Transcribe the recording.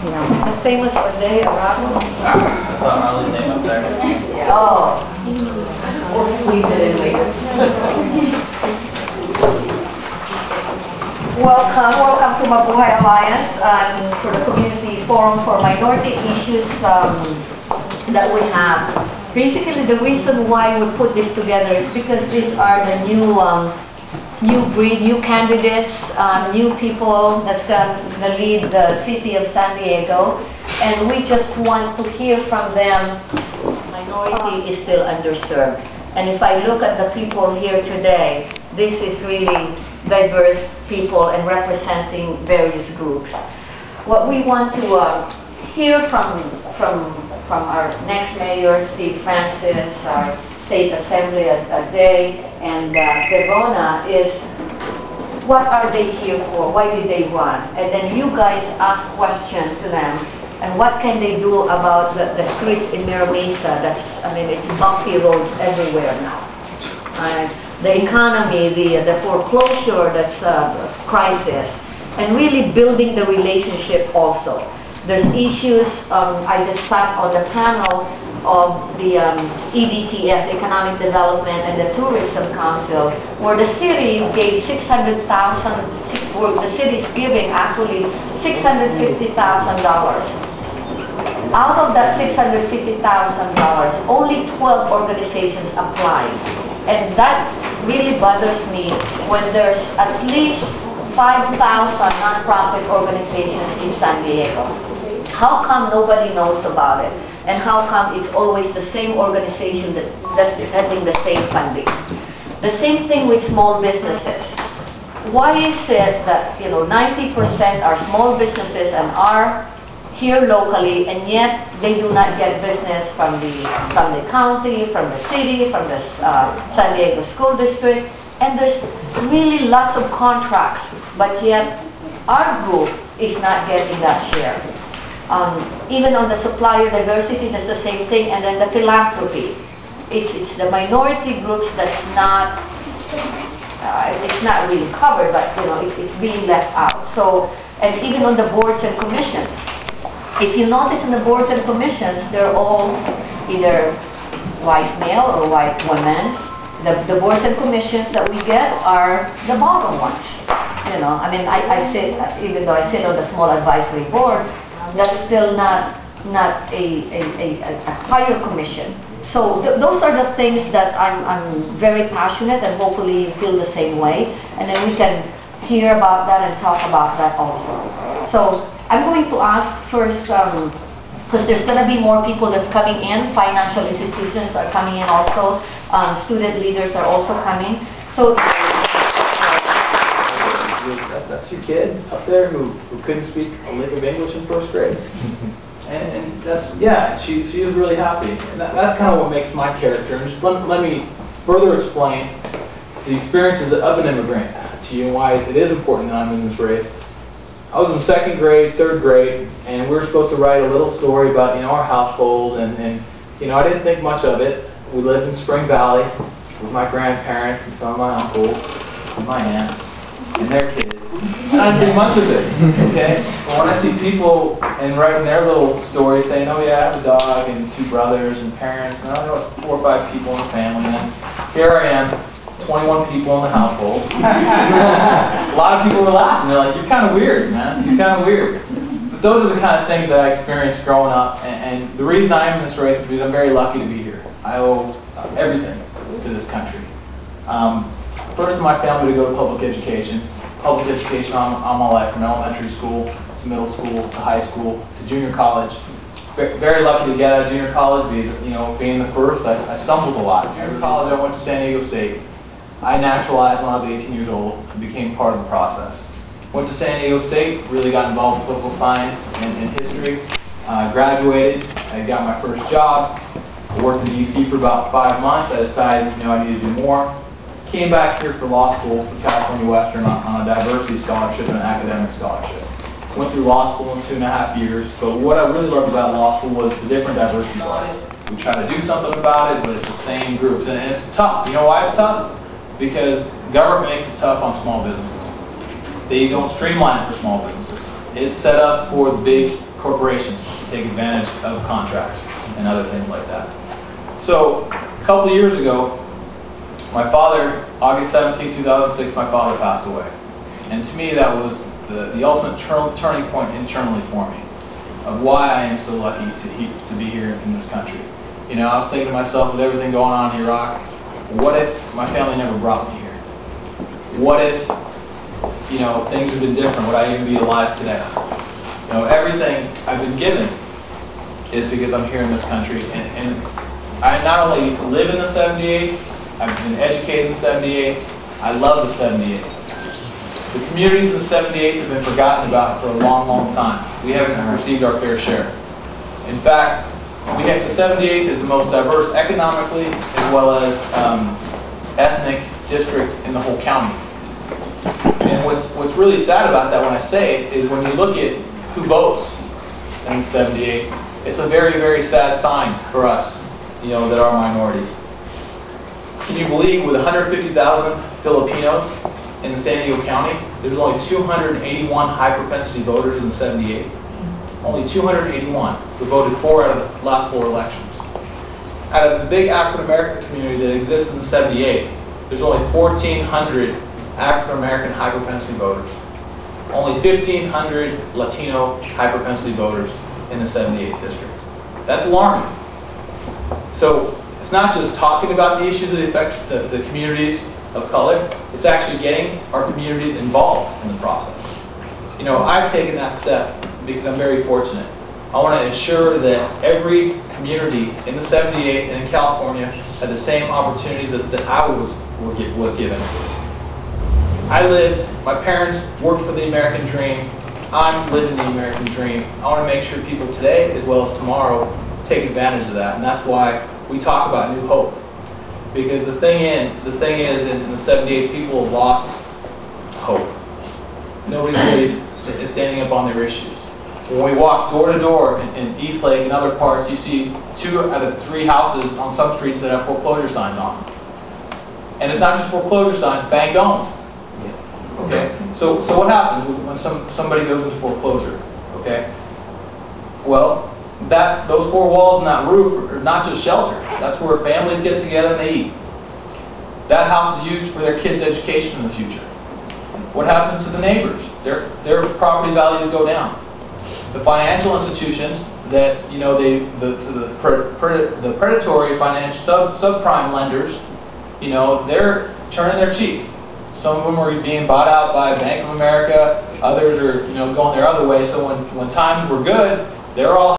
The famous Auday Arabo. That's not Harley's name up there. Oh. We'll squeeze it in later. Welcome to Mabuhay Alliance for the Community Forum for Minority Issues that we have. Basically, the reason why we put this together is because these are the new breed, new candidates, new people that's going to lead the city of San Diego, and we just want to hear from them. Minority is still underserved, and if I look at the people here today, this is really diverse people and representing various groups. What we want to hear from our next mayor, Steve Francis, our state assembly Auday, and Verona is, what are they here for? Why did they run? And then you guys ask questions to them, and what can they do about the streets in Mira Mesa? That's, I mean, it's bumpy roads everywhere now. The economy, the foreclosure that's a crisis, and really building the relationship also. There's issues, I just sat on the panel of the EDTS, the Economic Development and the Tourism Council, where the city gave $600,000, or the city is giving actually $650,000. Out of that $650,000, only 12 organizations applied. And that really bothers me when there's at least 5,000 nonprofit organizations in San Diego. How come nobody knows about it? And how come it's always the same organization that's getting the same funding? The same thing with small businesses. Why is it that 90% are small businesses and are here locally, and yet they do not get business from the county, from the city, from the San Diego School District, and there's really lots of contracts, but yet our group is not getting that share. Even on the supplier diversity, that's the same thing, and then the philanthropy. It's the minority groups that's not, it's not really covered, but it's being left out. So, and even on the boards and commissions, if you notice in the boards and commissions, they're all either white male or white women. The boards and commissions that we get are the bottom ones. I mean, I sit, even though I sit on the small advisory board, that's still not a higher commission. So those are the things that I'm very passionate, and hopefully you feel the same way. And then we can hear about that and talk about that also. So I'm going to ask first, because there's going to be more people that's coming in. Financial institutions are coming in also. Student leaders are also coming. So that's your kid up there who couldn't speak a lick of English in first grade. And that's, yeah, she is really happy. And that's kind of what makes my character. And just let me further explain the experiences of an immigrant to you and why it is important that I'm in this race. I was in second grade, third grade, and we were supposed to write a little story about our household, and I didn't think much of it. We lived in Spring Valley with my grandparents and some of my uncles and my aunts and their kids. And I didn't think much of it, okay? But when I see people and writing their little stories saying, oh yeah, I have a dog and 2 brothers and parents, and I know it's 4 or 5 people in the family, and then here I am, 21 people in the household. A lot of people were laughing. They're like, you're kind of weird, man. You're kind of weird. But those are the kind of things that I experienced growing up. And the reason I am in this race is because I'm very lucky to be here. I owe everything to this country. First in my family to go to public education. Public education all my life, from elementary school to middle school to high school to junior college. Very lucky to get out of junior college because, being the first, I stumbled a lot. Junior college, I went to San Diego State. I naturalized when I was 18 years old and became part of the process. Went to San Diego State, really got involved in political science and history. Graduated, I got my first job. I worked in DC for about 5 months. I decided, I needed to do more. Came back here for law school for California Western on a diversity scholarship and an academic scholarship. Went through law school in 2.5 years, but what I really loved about law school was the different diversity bodies. We try to do something about it, but it's the same groups, and it's tough. You know why it's tough? Because government makes it tough on small businesses. They don't streamline it for small businesses. It's set up for the big corporations to take advantage of contracts and other things like that. So a couple of years ago, my father, August 17, 2006, my father passed away. And to me, that was the ultimate turning point internally for me of why I am so lucky to be here in this country. You know, I was thinking to myself, with everything going on in Iraq, what if my family never brought me here? What if, you know, things have been different? Would I even be alive today? You know, everything I've been given is because I'm here in this country. And I not only live in the 78, I've been educated in the 78, I love the 78. The communities in the 78 have been forgotten about for a long, long time. We haven't received our fair share. In fact, we have the 78th is the most diverse economically as well as ethnic district in the whole county. And what's really sad about that when I say it is when you look at who votes in the 78, it's a very, very sad sign for us, you know, that are minorities. Can you believe with 150,000 Filipinos in San Diego County, there's only 281 high propensity voters in the 78? Only 281 who voted 4 out of the last 4 elections. Out of the big African American community that exists in the 78, there's only 1,400 African American high propensity voters. Only 1,500 Latino high propensity voters in the 78th district. That's alarming. So it's not just talking about the issues that affect the communities of color, it's actually getting our communities involved in the process. You know, I've taken that step because I'm very fortunate. I want to ensure that every community in the 78 and in California had the same opportunities that I was given. My parents worked for the American dream. I'm living the American dream. I want to make sure people today as well as tomorrow take advantage of that, and that's why we talk about new hope. Because the thing is, in the 78, people have lost hope. Nobody really is standing up on their issues. When we walk door to door in East Lake and other parts, you see 2 out of 3 houses on some streets that have foreclosure signs on them. And it's not just foreclosure signs, bank owned. Okay? So what happens when somebody goes into foreclosure? Okay? Well, those 4 walls and that roof are not just shelter. That's where families get together and they eat. That house is used for their kids' education in the future. What happens to the neighbors? Their property values go down. The financial institutions that, you know, the predatory financial subprime lenders, you know, they're turning their cheek. Some of them are being bought out by Bank of America. Others are, you know, going their other way. So when times were good, they're all